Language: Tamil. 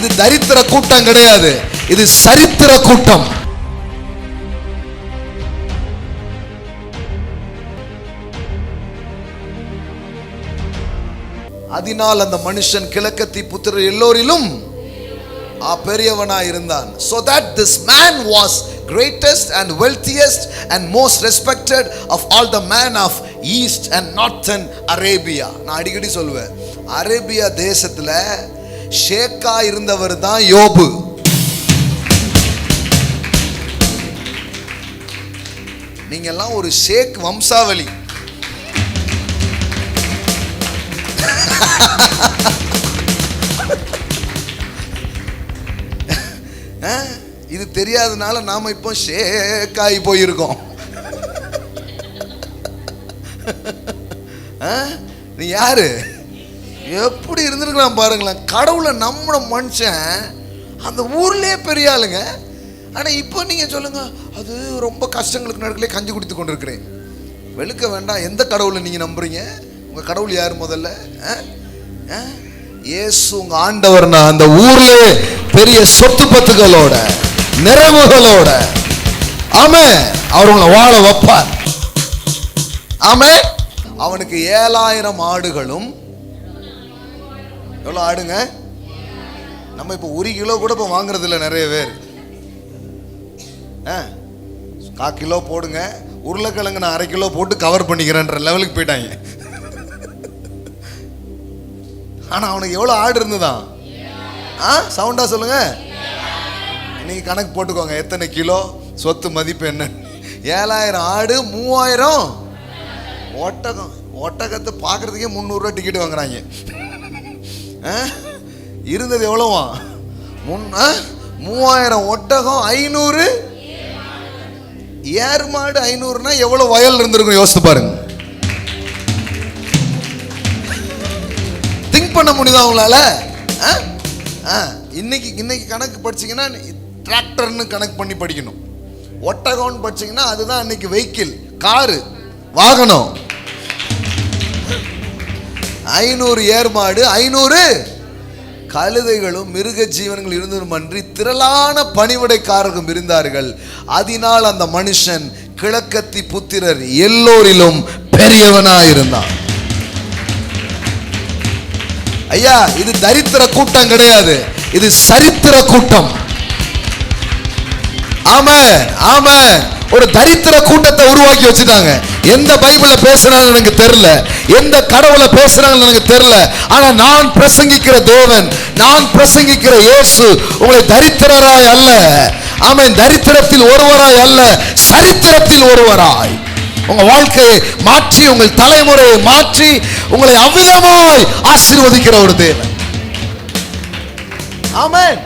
இது தரித்திர கூட்டம் கிடையாது, இது சரித்திர கூட்டம். அதனால் அந்த மனுஷன் கிழக்கத்தி புத்திரர் எல்லோரிலும் பெரியவனாய் இருந்தான். So that this man was greatest and wealthiest and most respected of all the men of east and northern Arabia. நான் அடிக்கடி சொல்லுவேன், அரேபியா தேசத்துல ஷேக்கா இருந்தவர் தான் யோபு. நீங்க எல்லாம் ஒரு ஷேக் வம்சாவளி. இது தெரியாதனால நாம இப்போ ஷேக்காய் போயிருக்கோம். நீ யாரு, எப்படி இருந்திருக்கலாம் பாருங்களேன். கடவுளை நம்பின மனுஷன் அந்த ஊர்லயே பெரிய ஆளுங்க. ஆனா இப்போ நீங்க சொல்லுங்க, அது ரொம்ப கஷ்டங்களுக்கு நடுக்கலே கஞ்சி குடித்து கொண்டிருக்கிறேன். வெளுக்க வேண்டாம். எந்த கடவுளை நீங்க நம்புறீங்க? உங்க கடவுள் யார் முதல்ல? இயேசு உங்க ஆண்டவர்னா அந்த ஊர்ல பெரிய சொத்து பத்துகளோட நிறைவுகளோட ஆமென் அவர் உங்களை வாழ வைப்பார். ஆமென். அவனுக்கு 7000 ஆடுகளும். எவ்வளவு ஆடுங்க? நம்ம இப்ப 1 கிலோ கூட இப்ப வாங்குறது இல்லை நிறைய பேர். 1/4 கிலோ போடுங்க, உருளைக்கிழங்கு நான் 1/2 கிலோ போட்டு கவர் பண்ணிக்கிறேன்ற லெவலுக்கு போயிட்டாங்க. ஆனா அவனுக்கு எவ்வளவு ஆடு இருந்துதான்? சவுண்டா சொல்லுங்க. நீங்க கணக்கு போட்டுக்கோங்க, எத்தனை கிலோ சொத்து மதிப்பு என்ன. 7000 ஆடு, 3000 ஒட்டகம். ஒட்டகத்தை பார்க்கறதுக்கே 300 ரூபாய் டிக்கெட் வாங்குறாங்க. இருந்தது எவ்வளவா? 3000 ஒட்டகம், 500 ஏர் மாடு. 500னா எவ்வளவு வயல் இருந்திருக்கும் யோசித்து பாருங்க. திங்க் பண்ண முடியுதா உங்களால? இன்னைக்கு கணக்கு படிச்சீங்கன்னா டிராக்டர்னு கணக்கு பண்ணி படிக்கணும். ஒட்டகம்னு படிச்சீங்கன்னா அதுதான் அன்னைக்கு வெஹிக்கிள், காரு, வாகனம். 500 ஏர் மாடு, 500 கழுதைகளும் மிருக ஜீவன்கள் இருந்ததும் அன்றி திரளான பணிவிடைக்காரர்களும் இருந்தார்கள். அதனால் அந்த மனுஷன் கிழக்கத்தி புத்திரர் எல்லோரிலும் பெரியவனாயிருந்தான். ஐயா, இது தரித்திர கூட்டம் கிடையாது, இது சரித்திர கூட்டம். ஆமென், ஆமென். ஒரு தரித்திர கூட்டத்தை உருவாக்கி வச்சுட்டாங்க. எந்த பைபிள பேசுறாங்க எனக்கு தெரியல, எந்த கடவுளை பேசுறாங்க எனக்கு தெரியல. ஆனா நான் பிரசங்கிக்கிற தேவன், நான் பிரசங்கிக்கிற இயேசு உங்களை தரித்திரராய் அல்ல, ஆமென், தரித்திரத்தில் ஒருவராய் அல்ல, சரித்திரத்தில் ஒருவராய் உங்க வாழ்க்கையை மாற்றி, உங்கள் தலைமுறையை மாற்றி, உங்களை அவ்விதமாய் ஆசீர்வதிக்கிற ஒரு தேவன். ஆமென்.